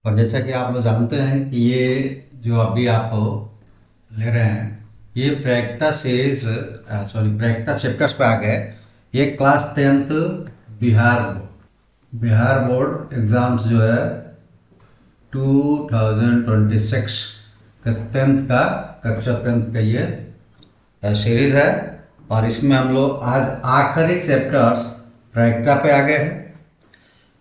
और जैसा कि आप लोग जानते हैं कि ये जो अभी आप ले रहे हैं ये प्रैक्टा सीरीज प्रैक्टा चैप्टर्स पे आ गए। ये class 10th Bihar board exams जो है 2026 का 10th का कक्षा 10th का ये सीरीज है। और इसमें हम लोग आज आखिरी चैप्टर्स प्रैक्टा पे आ गए हैं।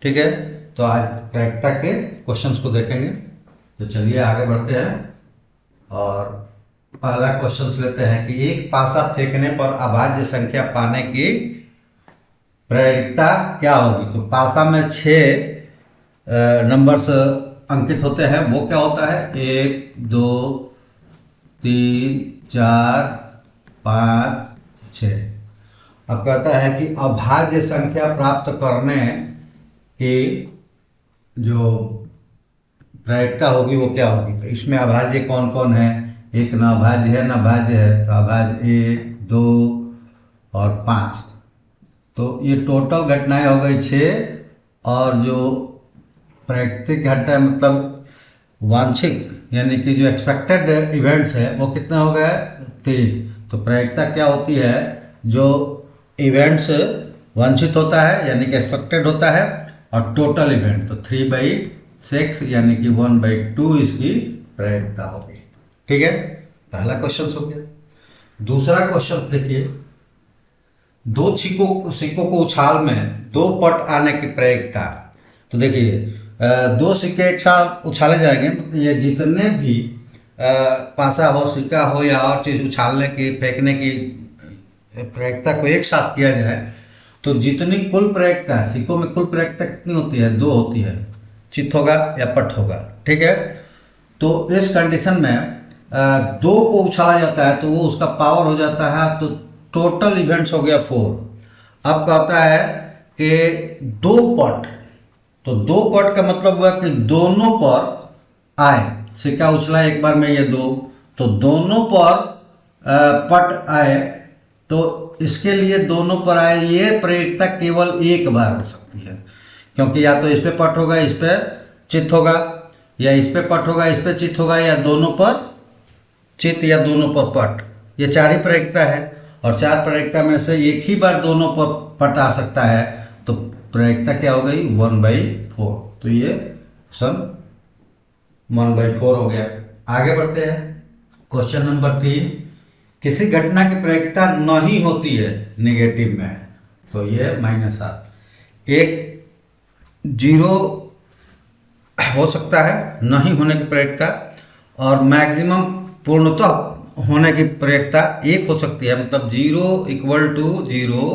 ठीक है, तो आज प्रैक्टा के क्वेश्चंस को देखेंगे। तो चलिए आगे बढ़ते हैं और पहला क्वेश्चंस लेते हैं कि एक पासा फेंकने पर अभाज्य संख्या पाने की प्रायिकता क्या होगी। तो पासा में 6 नंबर्स अंकित होते हैं। वो क्या होता है? 1 2 3 4 5 6। अब कहता है कि अभाज्य संख्या प्राप्त करने की जो प्रायिकता होगी वो क्या होगी। तो इसमें अभाज्य कौन कौन है? एक नाभाज्य है, नाभाज्य है, तो अभाज्य 1 2 और 5। तो ये टोटल घटनाएं हो गई 6। और जो प्राकृतिक घटना मतलब वांछित यानी कि जो एक्सपेक्टेड इवेंट्स है वो कितना हो गया? 3। तो प्रायिकता क्या होती है? जो इवेंट्स वांछित होता है यानी कि एक्सपेक्टेड होता है और टोटल इवेंट तो 3/6 यानी कि 1/2 इसकी प्रायिकता होगी। ठीक है, पहला क्वेश्चन हो गया। दूसरा क्वेश्चन देखिए, दो सिक्कों को उछाल में 2 पट आने की प्रायिकता। तो देखिए 2 सिक्के एक साथ उछाले जाएंगे, मतलब ये जितने भी पासा हो, सिक्का हो या और चीज उछालने की फेंकने की प्रायिकता को एक साथ किया जाए तो जितनी कुल प्रायिकता है, सिक्कों में कुल प्रायिकता कितनी होती है? 2 होती है। चित होगा या पट होगा। ठीक है, तो इस कंडीशन में 2 को उछाला जाता है तो वो उसका पावर हो जाता है, तो टोटल इवेंट्स हो गया 4। अब कहता है कि 2 पट, तो 2 पट का मतलब हुआ कि दोनों पर आए। सिक्का उछला एक बार में ये 2, तो दोनों पर पट आए, तो इसके लिए दोनों पर आए ये प्रायिकता केवल एक बार हो सकती है, क्योंकि या तो इस पे पट होगा इस पे चित होगा, या इस पे पट होगा इस पे चित होगा, या दोनों पर चित या दोनों पर पट। ये 4 ही प्रायिकता है और 4 प्रायिकता में से एक ही बार दोनों पर पट आ सकता है, तो प्रायिकता क्या हो गई? 1/4। तो ये ऑप्शन 1/4 हो गया। आगे बढ़ते हैं। क्वेश्चन नंबर 3, किसी घटना की प्रायिकता नहीं होती है नेगेटिव में, तो ये -7। एक 0 हो सकता है नहीं होने की प्रायिकता, और मैक्सिमम पूर्णतः होने की प्रायिकता 1 हो सकती है, मतलब 0 = 0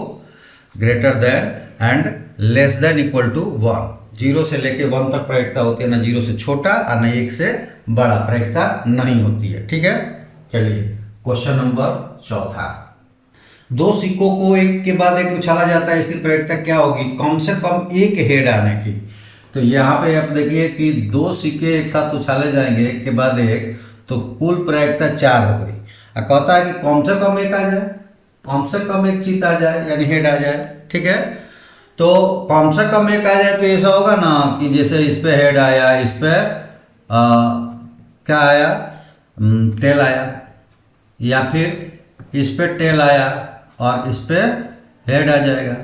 greater than and less than = 1। 0 से लेके 1 तक प्रायिकता होती है, ना 0 से छोटा और ना 1 से बड़ा प्रायिकता नहीं होती है। ठीक है, चलिए क्वेश्चन नंबर 4, 2 सिक्कों को एक के बाद एक उछाला जाता है, इसकी प्रायिकता क्या होगी? कम से कम एक हेड आने की। तो यहाँ पे आप देखिए कि 2 सिक्के एक साथ उछाले जाएंगे एक के बाद एक, तो कुल प्रायिकता 4 हो गई। और कहता है कि कम से कम एक आ जाए, कम से कम एक चित आ जाए यानी हेड आ जाए। ठीक है, तो कम से कम एक आ जाए तो ऐसा होगा ना कि जैसे इस पे हेड आया, इस पे क्या आया? टेल आया, या फिर इस पे टेल आया और इस पे हेड आ जाएगा।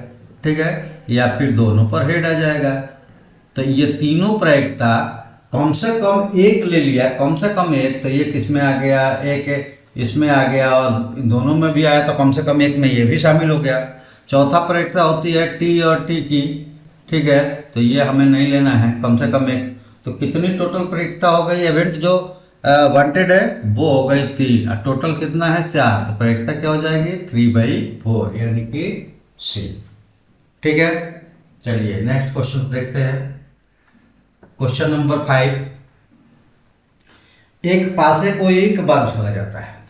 ठीक है, या फिर दोनों पर हेड आ जाएगा। तो ये तीनों प्रायिकता कम से कम एक ले लिया, कम से कम एक, तो एक इसमें आ गया, एक इसमें आ गया और दोनों में भी आया तो कम से कम एक में ये भी शामिल हो गया। चौथा प्रायिकता होती है टी और टी की। ठीक है, तो ये हमें नहीं लेना है, कम से कम एक। तो कितनी टोटल प्रायिकता हो गई? इवेंट जो वांटेड है वो हो गई 3 और टोटल कितना है? 4। तो प्रायिकता क्या हो जाएगी? 3/4 यानी कि सी। ठीक है, चलिए नेक्स्ट क्वेश्चन देखते हैं। क्वेश्चन नंबर 5, एक पासे को एक बार उछाला जाता है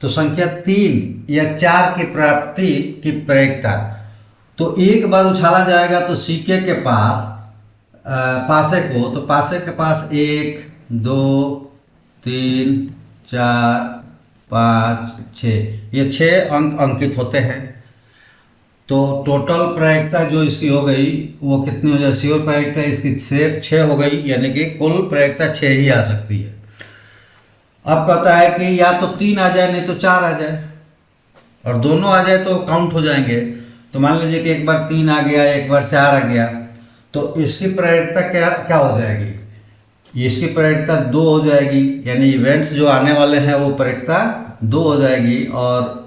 तो संख्या 3 या 4 की प्राप्ति की प्रायिकता। तो एक बार उछाला जाएगा तो सिक्के के पास पासे को, तो पासे के पास 1 2 3 4 5 6, ये 6 अंक अंकित होते हैं। तो टोटल प्रायिकता जो इसकी हो गई वो कितनी हो जाए, श्योर प्रायिकता इसकी 6 हो गई, यानी कि कुल प्रायिकता 6 ही आ सकती है। अब कहता है कि या तो 3 आ जाए नहीं तो 4 आ जाए, और दोनों आ जाए तो काउंट हो जाएंगे। तो मान लीजिए कि एक बार 3 आ गया, एक बार 4 आ गया, तो इसकी प्रायिकता क्या क्या हो जाएगी, इसकी प्रायिकता 2 हो जाएगी, यानी इवेंट्स जो आने वाले हैं वो प्रायिकता 2 हो जाएगी। और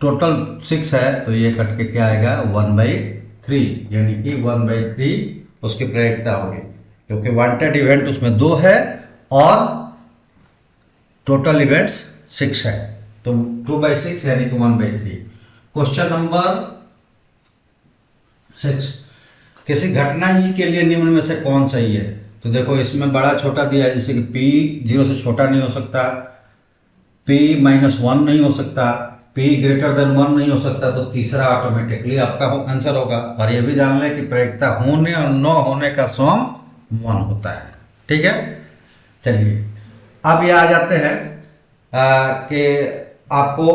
टोटल 6 है तो ये कट के क्या आएगा 1/3, यानी कि 1/3 उसकी प्रायिकता होगी, क्योंकि वांटेड इवेंट उसमें 2 है और टोटल इवेंट्स 6 है, तो 2/6 यानी कि 1/3। क्वेश्चन नंबर 6, किसी घटना ही के लिए निम्न में से कौन सही है। तो देखो इसमें बड़ा छोटा दिया है, जैसे कि p 0 से छोटा नहीं हो सकता, p -1 नहीं हो सकता, p > 1 नहीं हो सकता, तो तीसरा ऑटोमेटिकली आपका आंसर होगा। और ये भी जान लें कि प्रायिकता होने और न होने का सम 1 होता है। ठीक है, चलिए अब ये आ जाते हैं कि आपको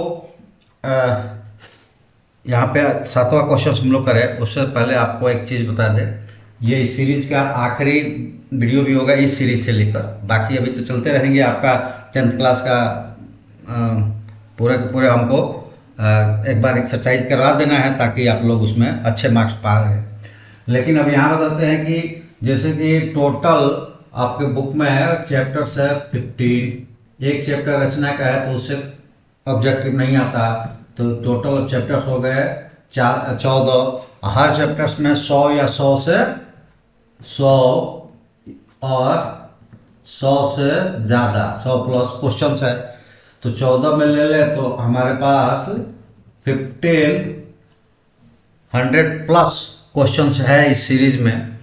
यहाँ पे 7वां क्वेश्चन हम लोग करें उससे पहले आपको एक चीज़ बता दें, ये इस सीरीज का आखिरी वीडियो भी होगा इस सीरीज से लेकर, बाकी अभी तो चलते रहेंगे। आपका 10th क्लास का पूरे के पूरे हमको एक बार एक्सरसाइज करवा देना है ताकि आप लोग उसमें अच्छे मार्क्स पा रहे हैं। लेकिन अब यहाँ बताते हैं कि जैसे कि टोटल आपके बुक में है चैप्टर्स है 15, एक चैप्टर रचना का है तो उससे ऑब्जेक्टिव नहीं आता, तो टोटल चैप्टर्स हो गए 14। हर चैप्टर्स में 100 या 100 से 100 और 100 से ज़्यादा 100 प्लस क्वेश्चंस है, तो 14 में ले ले तो हमारे पास 1500 प्लस क्वेश्चंस है इस सीरीज में।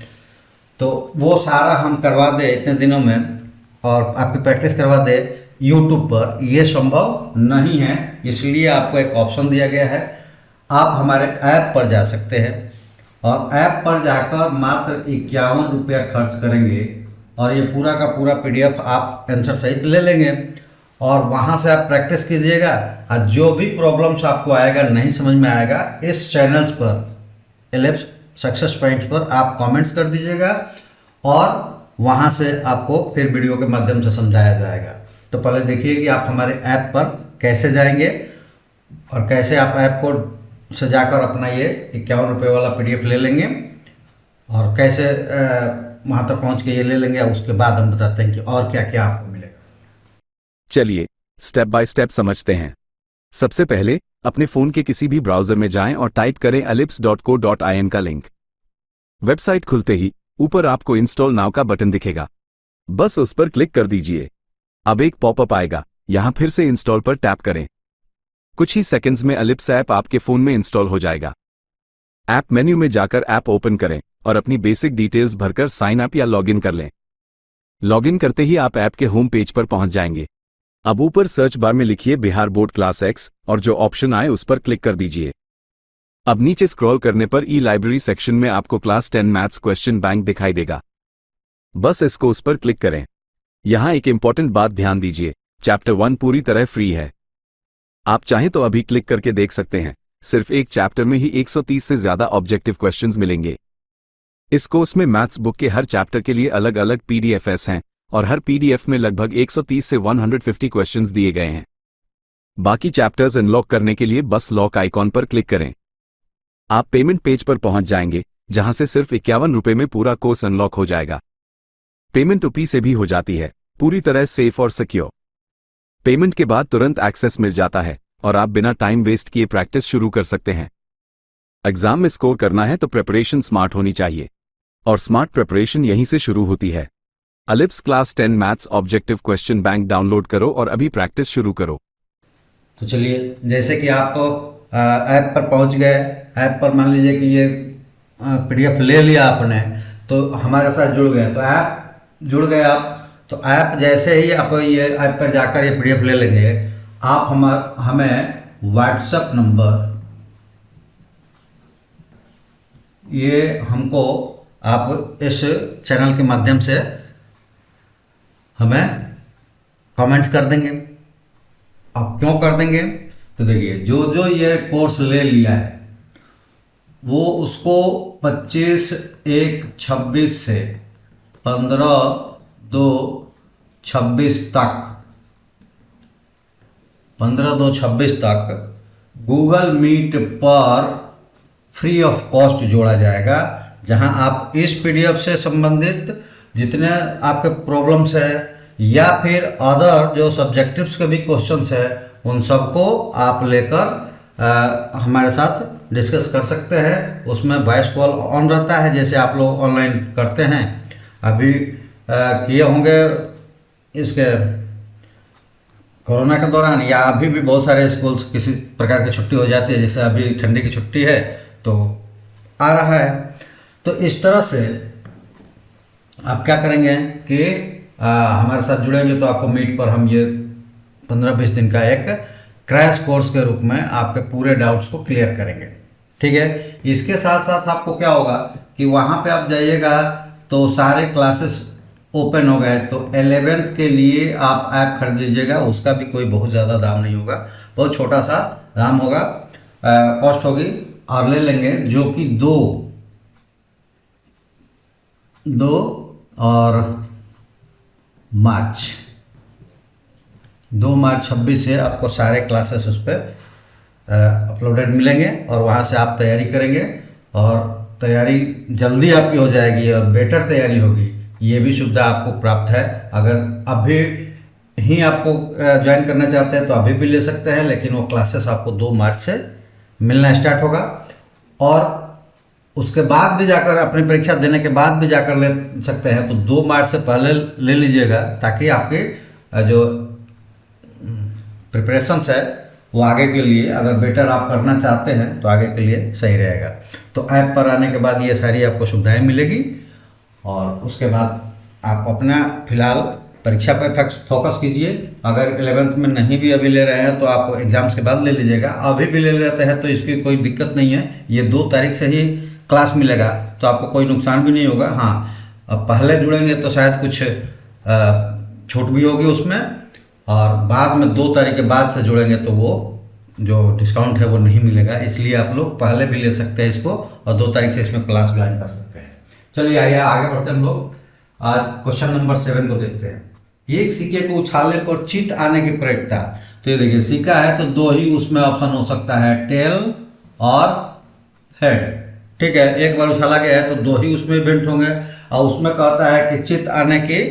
तो वो सारा हम करवा दे इतने दिनों में और आपकी प्रैक्टिस करवा दे यूट्यूब पर, ये संभव नहीं है, इसलिए आपको एक ऑप्शन दिया गया है। आप हमारे ऐप पर जा सकते हैं और ऐप पर जाकर मात्र 51 रुपया खर्च करेंगे और ये पूरा का पूरा PDF आप आंसर सहित ले लेंगे और वहाँ से आप प्रैक्टिस कीजिएगा। और जो भी प्रॉब्लम्स आपको आएगा नहीं समझ में आएगा, इस चैनल्स पर एलिप्स सक्सेस पॉइंट्स पर आप कमेंट्स कर दीजिएगा और वहाँ से आपको फिर वीडियो के माध्यम से समझाया जाएगा। तो पहले देखिए कि आप हमारे ऐप पर कैसे जाएंगे और कैसे आप ऐप को से जाकर अपना ये 51 रुपये वाला PDF ले लेंगे और कैसे वहाँ तक पहुँच के ये ले लेंगे। उसके बाद हम बताते हैं कि और क्या क्या आपको मिलेगा। चलिए स्टेप बाय स्टेप समझते हैं। सबसे पहले अपने फोन के किसी भी ब्राउजर में जाएं और टाइप करें ellipse.co.in का लिंक। वेबसाइट खुलते ही ऊपर आपको इंस्टॉल नाउ का बटन दिखेगा, बस उस पर क्लिक कर दीजिए। अब एक पॉपअप आएगा, यहां फिर से इंस्टॉल पर टैप करें। कुछ ही सेकंड्स में एलिप्स ऐप आपके फोन में इंस्टॉल हो जाएगा। ऐप मेन्यू में जाकर ऐप ओपन करें और अपनी बेसिक डिटेल्स भरकर साइन अप या लॉगिन कर लें। लॉगिन करते ही आप ऐप के होम पेज पर पहुंच जाएंगे। अब ऊपर सर्च बार में लिखिए बिहार बोर्ड क्लास X और जो ऑप्शन आए उस पर क्लिक कर दीजिए। अब नीचे स्क्रॉल करने पर ई लाइब्रेरी सेक्शन में आपको क्लास 10 मैथ्स क्वेश्चन बैंक दिखाई देगा, बस इसको उस पर क्लिक करें। यहां एक इंपॉर्टेंट बात ध्यान दीजिए, चैप्टर 1 पूरी तरह फ्री है। आप चाहें तो अभी क्लिक करके देख सकते हैं, सिर्फ एक चैप्टर में ही 130 से ज्यादा ऑब्जेक्टिव क्वेश्चंस मिलेंगे। इस कोर्स में मैथ्स बुक के हर चैप्टर के लिए अलग अलग PDFs हैं और हर PDF में लगभग 130 से 150 क्वेश्चंस दिए गए हैं। बाकी चैप्टर्स अनलॉक करने के लिए बस लॉक आइकॉन पर क्लिक करें। आप पेमेंट पेज पर पहुंच जाएंगे, जहां से सिर्फ 51 रुपये में पूरा कोर्स अनलॉक हो जाएगा। पेमेंट UPI से भी हो जाती है, पूरी तरह सेफ और सिक्योर। पेमेंट के बाद तुरंत एक्सेस मिल जाता है और आप बिना टाइम वेस्ट किए प्रैक्टिस शुरू कर सकते हैं। एग्जाम में स्कोर करना है तो प्रिपरेशन स्मार्ट होनी चाहिए और स्मार्ट प्रिपरेशन यहीं से शुरू होती है। Ellipse class 10 maths objective question bank download करो और अभी प्रैक्टिस शुरू करो। तो चलिए, जैसे कि आप ऐप पर पहुंच गए, ऐप पर मान लीजिए कि ये PDF ले लिया आपने तो हमारे साथ जुड़ गए, तो ऐप जुड़ गए आप, तो ऐप जैसे ही आप ये ऐप पर जाकर ये PDF ले लेंगे, आप हमें व्हाट्सएप नंबर ये हमको आप इस चैनल के माध्यम से हमें कमेंट कर देंगे। अब क्यों कर देंगे, तो देखिए जो जो ये कोर्स ले लिया है वो उसको 25/1/26 से 15/2/26 तक 15/2/26 तक गूगल मीट पर फ्री ऑफ कॉस्ट जोड़ा जाएगा, जहां आप इस पीडीएफ से संबंधित जितने आपके प्रॉब्लम्स है या फिर अदर जो सब्जेक्टिव्स के भी क्वेश्चंस है उन सबको आप लेकर हमारे साथ डिस्कस कर सकते हैं। उसमें वॉइस कॉल ऑन रहता है, जैसे आप लोग ऑनलाइन करते हैं अभी किए होंगे इसके कोरोना के दौरान, या अभी भी बहुत सारे स्कूल्स किसी प्रकार की छुट्टी हो जाती है, जैसे अभी ठंडी की छुट्टी है तो आ रहा है। तो इस तरह से आप क्या करेंगे कि हमारे साथ जुड़ेंगे तो आपको मीट पर हम ये 15-20 दिन का एक क्रैश कोर्स के रूप में आपके पूरे डाउट्स को क्लियर करेंगे। ठीक है, इसके साथ साथ आपको क्या होगा कि वहाँ पे आप जाइएगा तो सारे क्लासेस ओपन हो गए, तो 11th के लिए आप ऐप खरीद लीजिएगा। उसका भी कोई बहुत ज़्यादा दाम नहीं होगा, बहुत छोटा सा दाम होगा, कॉस्ट होगी, और ले लेंगे जो कि 2 और मार्च 26 से आपको सारे क्लासेस उस पर अपलोडेड मिलेंगे और वहाँ से आप तैयारी करेंगे और तैयारी जल्दी आपकी हो जाएगी और बेटर तैयारी होगी। ये भी सुविधा आपको प्राप्त है। अगर अभी ही आपको ज्वाइन करना चाहते हैं तो अभी भी ले सकते हैं, लेकिन वो क्लासेस आपको 2 मार्च से मिलना स्टार्ट होगा। और उसके बाद भी जाकर अपनी परीक्षा देने के बाद भी जाकर ले सकते हैं, तो 2 मार्च से पहले ले लीजिएगा ताकि आपके जो प्रिपरेशंस है वो आगे के लिए, अगर बेटर आप करना चाहते हैं तो आगे के लिए सही रहेगा। तो ऐप पर आने के बाद ये सारी आपको सुविधाएं मिलेगी और उसके बाद आप अपना फिलहाल परीक्षा पर फोकस कीजिए। अगर 11th में नहीं भी अभी ले रहे हैं तो आप एग्जाम्स के बाद ले लीजिएगा। अभी भी ले लेते हैं तो इसकी कोई दिक्कत नहीं है, ये 2 तारीख से ही क्लास मिलेगा तो आपको कोई नुकसान भी नहीं होगा। हाँ, अब पहले जुड़ेंगे तो शायद कुछ छूट भी होगी उसमें, और बाद में 2 तारीख के बाद से जुड़ेंगे तो वो जो डिस्काउंट है वो नहीं मिलेगा। इसलिए आप लोग पहले भी ले सकते हैं इसको और 2 तारीख से इसमें क्लास ज्वाइन कर सकते हैं। चलिए आइए आगे बढ़ते हैं हम लोग। आज क्वेश्चन नंबर 7 को देखते हैं। एक सिक्के को उछालने पर चित आने की प्रवृत्ता। तो ये देखिए सिक्का है तो 2 ही उसमें ऑप्शन हो सकता है, टेल और हेड। ठीक है, एक बार उछाला गया है तो 2 ही उसमें इवेंट होंगे और उसमें कहता है कि चित आने की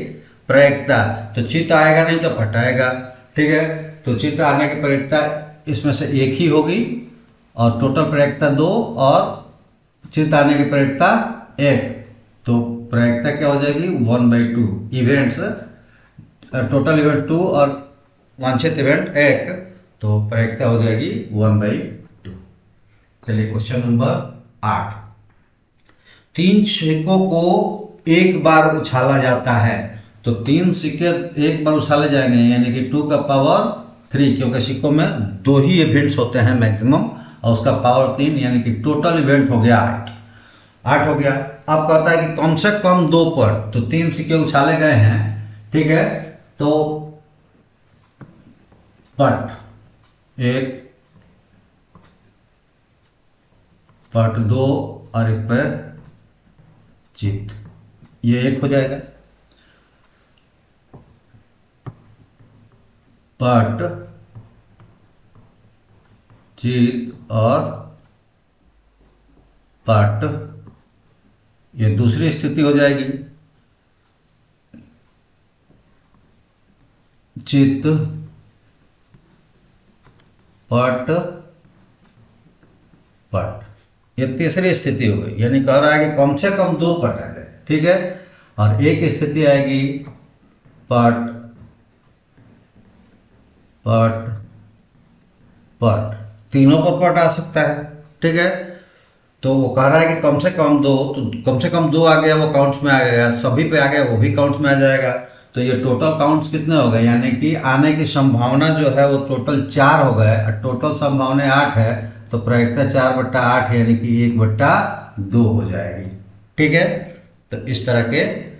प्रवृत्ता, तो चित आएगा नहीं तो फटाएगा। ठीक है, तो चित आने की प्रवृत्ता इसमें से एक ही होगी और टोटल प्रवृत्ता 2 और चित आने की प्रवृत्ता 1, तो प्रवृत्ता क्या हो जाएगी 1/2। इवेंट्स टोटल इवेंट 2 और वांछित इवेंट 1, तो प्रवृत्ता हो जाएगी 1/2। चलिए क्वेश्चन नंबर 8। 3 सिक्कों को एक बार उछाला जाता है, तो 3 सिक्के एक बार उछाले जाएंगे यानी कि 2 का पावर 3, क्योंकि सिक्कों में 2 ही इवेंट्स होते हैं मैक्सिमम और उसका पावर 3 यानी कि टोटल इवेंट हो गया 8 हो गया। अब कहता है कि कम से कम 2 पर, तो 3 सिक्के उछाले गए हैं। ठीक है, तो पट 1, पट 2 और एक पे चित, ये 1 हो जाएगा। पट, चित और पट, ये दूसरी स्थिति हो जाएगी। चित, पट, पट, ये तीसरी स्थिति हो गई, यानी कह रहा है कि कम से कम 2 पट आ जाए। ठीक है, और एक स्थिति आएगी पट, पट, पट, तीनों पर पट आ सकता है। ठीक है, तो वो कह रहा है कि कम से कम 2, तो कम से कम 2 आ गया वो काउंट्स में आ गया, सभी पे आ गया वो भी काउंट्स में आ जाएगा। तो ये टोटल काउंट्स कितने हो गए, यानी कि आने की संभावना जो है वो टोटल 4 हो गए और टोटल संभावना 8 है, तो प्रवृत्ता 4/8 यानी कि 1/2 हो जाएगी। ठीक है, तो इस तरह के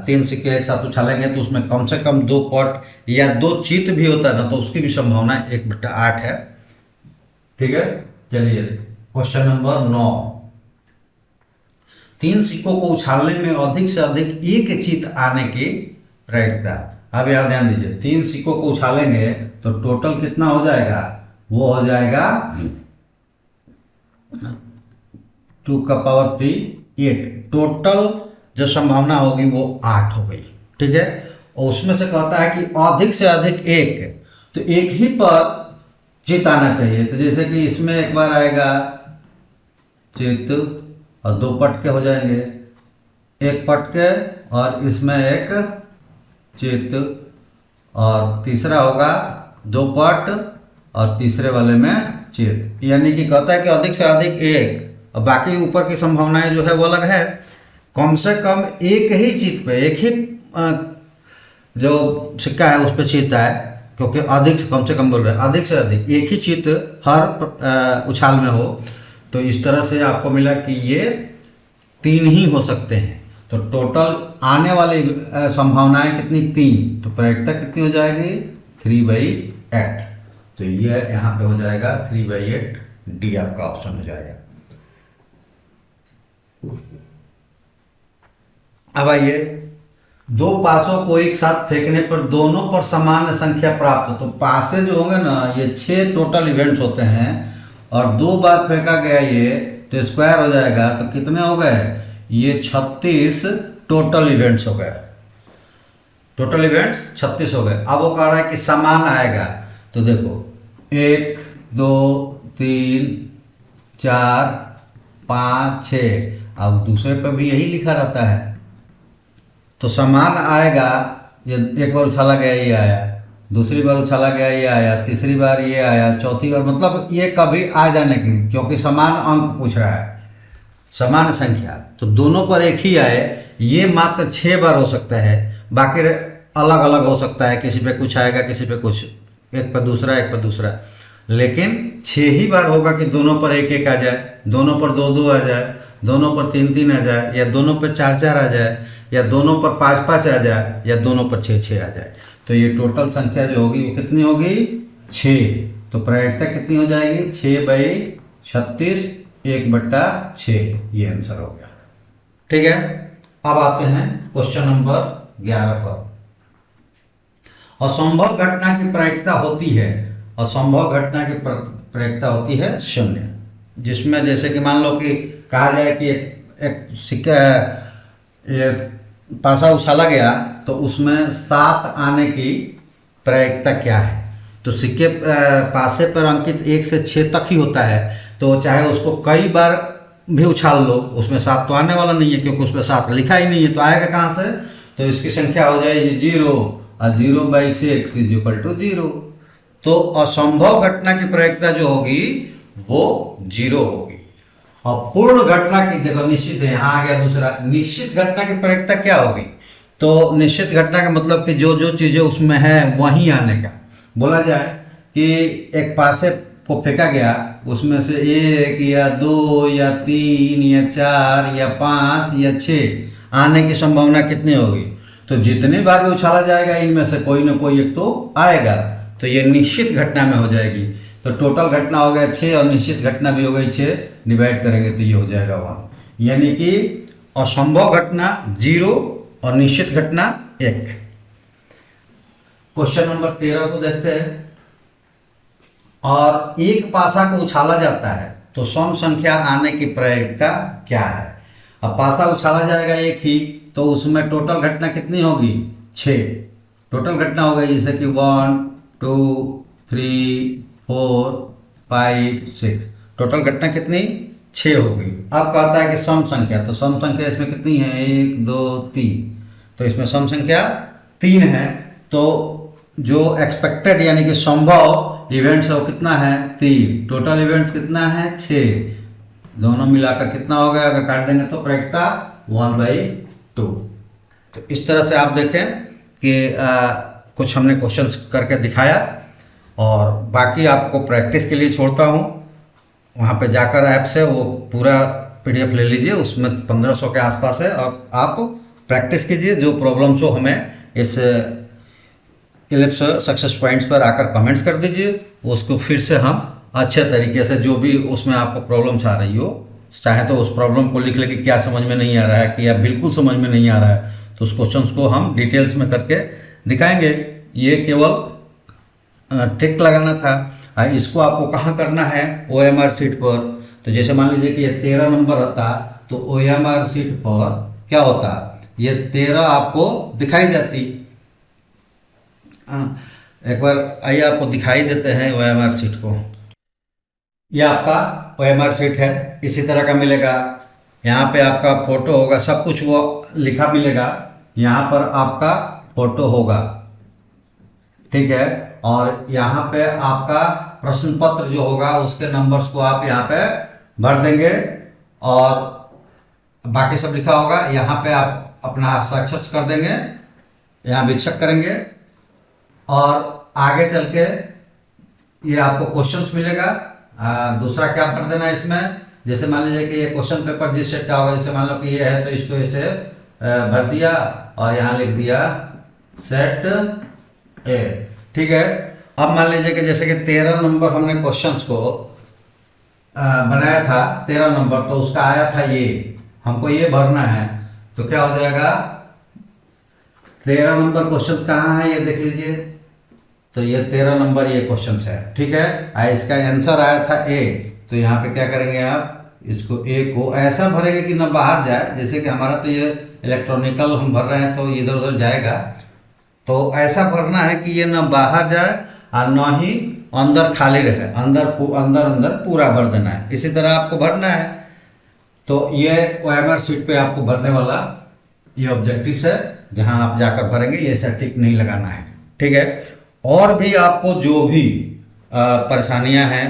3 सिक्के एक साथ उछालेंगे तो उसमें कम से कम 2 पट या 2 चित भी होता है ना, तो उसकी भी संभावना 1/8 है। ठीक है, चलिए क्वेश्चन नंबर 9। 3 सिक्कों को उछालने में अधिक से अधिक एक चित आने की प्रायिकता। अब यहाँ ध्यान दीजिए, 3 सिक्कों को उछालेंगे तो टोटल कितना हो जाएगा, वो हो जाएगा 2 का पावर 3 8। टोटल जो संभावना होगी वो 8 हो गई, ठीक है। और उसमें से कहता है कि अधिक से अधिक एक, तो एक ही पर चित आना चाहिए। तो जैसे कि इसमें एक बार आएगा चित और 2 पटके हो जाएंगे, एक पटके और इसमें एक चित, और तीसरा होगा 2 पट और तीसरे वाले में चित। यानी कि कहता है कि अधिक से अधिक एक, और बाकी ऊपर की संभावनाएं जो है वो अलग है। कम से कम एक ही चित पे, एक ही जो सिक्का है उस पर चित है, क्योंकि अधिक कम से कम बोल रहे हैं, अधिक से अधिक एक ही चित हर उछाल में हो। तो इस तरह से आपको मिला कि ये 3 ही हो सकते हैं। तो टोटल आने वाली संभावनाएं कितनी, 3। तो प्रायिकता कितनी हो जाएगी, 3/8। तो ये यहाँ पे हो जाएगा 3/8, डी आपका ऑप्शन हो जाएगा। अब आइए, 2 पासों को एक साथ फेंकने पर दोनों पर समान संख्या प्राप्त हो। तो पासे जो होंगे ना, ये 6 टोटल इवेंट्स होते हैं, और 2 बार फेंका गया ये, तो स्क्वायर हो जाएगा। तो कितने हो गए, ये 36 टोटल इवेंट्स हो गए। टोटल इवेंट्स 36 हो गए। अब वो कह रहा है कि समान आएगा, तो देखो 1 2 3 4 5 6, अब दूसरे पर भी यही लिखा रहता है, तो समान आएगा। ये एक बार उछाला गया ये आया, दूसरी बार उछाला गया ये आया, तीसरी बार ये आया, चौथी बार, मतलब ये कभी आ जाने की, क्योंकि समान अंक पूछ रहा है, समान संख्या। तो दोनों पर एक ही आए, ये मात्र 6 बार हो सकता है, बाकी अलग अलग हो सकता है, किसी पे कुछ आएगा, किसी पे कुछ, एक पर दूसरा, एक पर दूसरा, लेकिन 6 ही बार होगा कि दोनों पर 1 1 आ जाए, दोनों पर 2 2 आ जाए, दोनों पर 3 3 आ जाए, या दोनों पर 4 4 आ जाए, या दोनों पर 5 5 आ जाए, या दोनों पर 6 6 आ जाए। तो ये टोटल संख्या जो होगी वो कितनी होगी, 6। तो प्रायिकता कितनी हो जाएगी, 6/36, 1/6, ये आंसर हो गया, ठीक है। अब आते हैं क्वेश्चन नंबर 11 पर। असंभव घटना की प्रायिकता होती है, असंभव घटना की प्रायिकता होती है 0, जिसमें जैसे कि मान लो कि कहा जाए कि एक सिक्का, ये पासा उछाला गया, तो उसमें 7 आने की प्रायिकता क्या है। तो सिक्के पासे पर अंकित 1 से 6 तक ही होता है, तो चाहे उसको कई बार भी उछाल लो, उसमें 7 तो आने वाला नहीं है, क्योंकि उसमें 7 लिखा ही नहीं है, तो आएगा कहाँ से। तो इसकी संख्या हो जाएगी 0, और 0/6 = 0। तो असंभव घटना की प्रायिकता जो होगी वो 0 होगी। और पूर्ण घटना की, देखो निश्चित है, यहाँ आ गया दूसरा, निश्चित घटना की प्रायिकता क्या होगी। तो निश्चित घटना का मतलब कि जो जो चीजें उसमें है वहीं आने का। बोला जाए कि एक पासे को फेंका गया, उसमें से 1 या 2 या 3 या 4 या 5 या 6 आने की संभावना कितनी होगी। तो जितनी बार भी उछाला जाएगा, इनमें से कोई ना कोई एक तो आएगा, तो ये निश्चित घटना में हो जाएगी। तो टोटल घटना हो गया 6, और निश्चित घटना भी हो गई 6, डिवाइड करेंगे तो ये हो जाएगा 1। यानी कि असंभव घटना 0 और निश्चित घटना 1। क्वेश्चन नंबर 13 को देखते हैं। और एक पासा को उछाला जाता है, तो सम संख्या आने की प्रायिकता क्या है। अब पासा उछाला जाएगा एक ही, तो उसमें टोटल घटना कितनी होगी, 6 टोटल घटना हो गई। जैसे कि 1 2 3 4 5 6, टोटल घटना कितनी, 6 होगी। अब कहता है कि सम संख्या, तो सम संख्या इसमें कितनी है, 1 2 3, तो इसमें सम संख्या 3 है। तो जो एक्सपेक्टेड यानी कि संभव इवेंट्स है वो कितना है, 3। टोटल इवेंट्स कितना है, 6। दोनों मिलाकर कितना हो गया, अगर काट देंगे तो प्रायिकता 1/2। तो इस तरह से आप देखें कि कुछ हमने क्वेश्चंस करके दिखाया, और बाकी आपको प्रैक्टिस के लिए छोड़ता हूँ। वहाँ पे जाकर ऐप से वो पूरा PDF ले लीजिए, उसमें 1500 के आसपास है, और आप प्रैक्टिस कीजिए। जो प्रॉब्लम्स हो हमें इस इलिप्स सक्सेस पॉइंट्स पर आकर कमेंट्स कर दीजिए, उसको फिर से हम अच्छे तरीके से, जो भी उसमें आपको प्रॉब्लम्स आ रही हो, चाहे तो उस प्रॉब्लम को लिख ले कि क्या समझ में नहीं आ रहा है कि या बिल्कुल समझ में नहीं आ रहा है, तो उस क्वेश्चंस को हम डिटेल्स में करके दिखाएंगे। ये केवल ट्रिक लगाना था। इसको आपको कहाँ करना है, OMR शीट पर। तो जैसे मान लीजिए कि ये 13 नंबर होता, तो OMR शीट पर क्या होता, ये 13 आपको दिखाई जाती। एक बार आइए आपको दिखाई देते हैं OMR शीट को। ये आपका OMR शीट है, इसी तरह का मिलेगा। यहाँ पे आपका फोटो होगा, सब कुछ वो लिखा मिलेगा। यहाँ पर आपका फोटो होगा, ठीक है। और यहाँ पे आपका प्रश्न पत्र जो होगा उसके नंबर्स को आप यहाँ पे भर देंगे और बाकी सब लिखा होगा। यहाँ पे आप अपना हस्ताक्षर कर देंगे, यहाँ वीक्षक करेंगे और आगे चल के ये आपको क्वेश्चंस मिलेगा। दूसरा क्या भर देना है इसमें, जैसे मान लीजिए कि ये क्वेश्चन पेपर जिस सेट का होगा, जैसे मान लो कि ये है तो इसको ऐसे भर दिया और यहाँ लिख दिया सेट ए, ठीक है। अब मान लीजिए कि जैसे कि 13 नंबर हमने क्वेश्चंस को बनाया था 13 नंबर, तो उसका आया था ये, हमको ये भरना है। तो क्या हो जाएगा, 13 नंबर क्वेश्चंस कहाँ है ये देख लीजिए। तो ये 13 नंबर ये क्वेश्चन है, ठीक है। इसका आंसर आया था ए, तो यहाँ पे क्या करेंगे आप, इसको ए को ऐसा भरेंगे कि ना बाहर जाए। जैसे कि हमारा तो ये इलेक्ट्रॉनिकल हम भर रहे हैं तो इधर उधर जाएगा, तो ऐसा भरना है कि ये ना बाहर जाए और ना ही अंदर खाली रहे, अंदर अंदर पूरा भर देना है। इसी तरह आपको भरना है। तो ये OMR शीट पे आपको भरने वाला ये ऑब्जेक्टिव्स है, जहां आप जाकर भरेंगे, ये ऐसा टिक नहीं लगाना है, ठीक है। और भी आपको जो भी परेशानियां हैं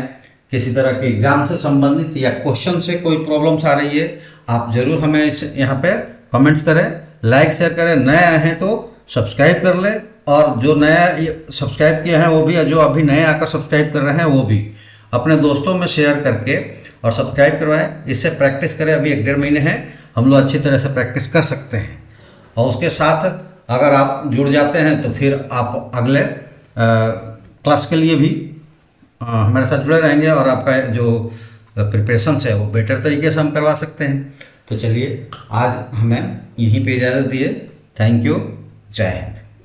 किसी तरह के एग्जाम से संबंधित या क्वेश्चन से कोई प्रॉब्लम्स आ रही है, आप जरूर हमें यहाँ पे कमेंट्स करें, लाइक शेयर करें। नए आए हैं तो सब्सक्राइब कर लें, और जो नया सब्सक्राइब किए हैं वो भी, जो अभी नए आकर सब्सक्राइब कर रहे हैं वो भी अपने दोस्तों में शेयर करके और सब्सक्राइब करवाएं। इससे प्रैक्टिस करें। अभी 1-1.5 महीने हैं, हम लोग अच्छी तरह से प्रैक्टिस कर सकते हैं। और उसके साथ अगर आप जुड़ जाते हैं तो फिर आप अगले क्लास के लिए भी हमारे साथ जुड़े रहेंगे और आपका जो प्रिपरेशन है वो बेटर तरीके से हम करवा सकते हैं। तो चलिए आज हमें यहीं पे इजाज़त दिए। थैंक यू, जय हिंद।